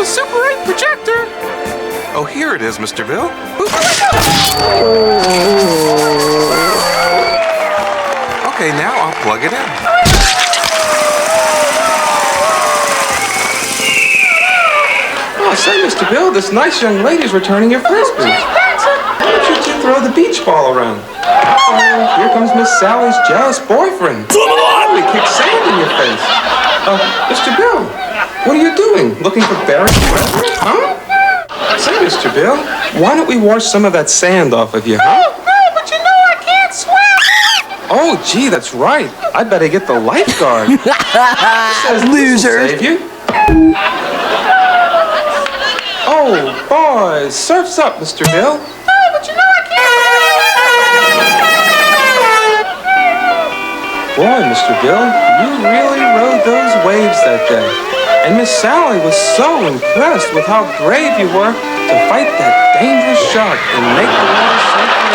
the Super 8 projector. Oh, here it is, Mr. Bill. Okay, now I'll plug it in. Oh, say, Mr. Bill, this nice young lady's returning your frisbee. Why don't you two throw the beach ball around? Oh, here comes Miss Sally's jealous boyfriend. He kicks sand in your face. Mr. Bill, what are you doing? Looking for buried treasure? Huh? Say, Mr. Bill, why don't we wash some of that sand off of you, huh? No, but you know I can't swim. Oh, gee, that's right. I better get the lifeguard. Loser. Save you. Oh, boys, surf's up, Mr. Bill. No, but you know I can't. Boy, Mr. Bill, you really rode those waves that day. And Miss Sally was so impressed with how brave you were to fight that dangerous shark and make the water safe for